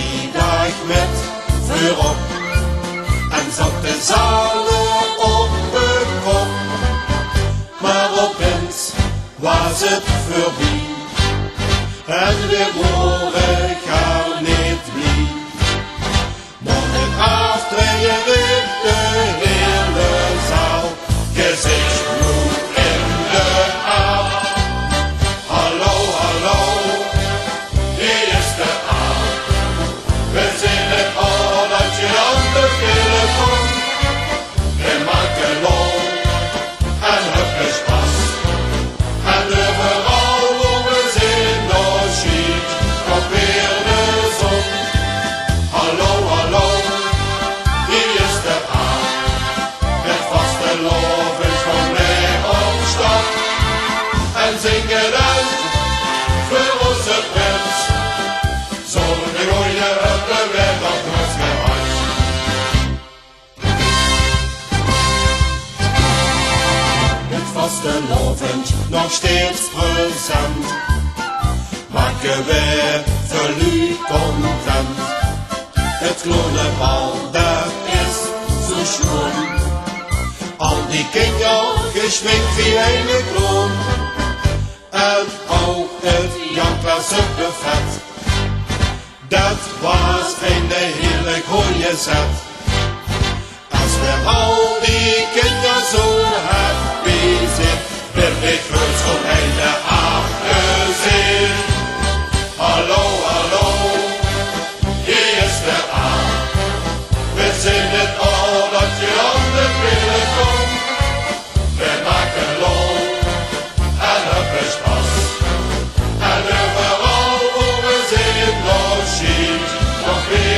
vrijdag met vuur op en zat de zalen op de kop. Maar opeens was het voorbij en we horen gaan niet blij. Morgenavond regeert de hele zaal, gezichtsbloed in de aal. Hallo, hallo, hier is de aal. We zingen al dat je aan de pillen komt. We maken lol en hebben spas. En overal waar we zijn nog schiet, komt weer de zon. Hallo, hallo, hier is de aal. Met vaste lovens van mij op stap. En zingen dan voor onze prins. Zo'n gooie op de wereld was gehad. Het vaste lovend nog steeds present. Maken we voor u content. Het groene bal, dat is zo schoon. Al die kinderen geschminkt wie een kroon. En ook het Jan-Klasse buffet. Dat was een hele goeie zet. Als we al die kinderen zo happy zijn, wil ik wel zo'n hele aarde zien. Hallo, hallo, hier is de aal. We zingen al dat je aan de pillen komt. We maken lol en hebben spas. En overal waar we zijn nog schiet, nog weer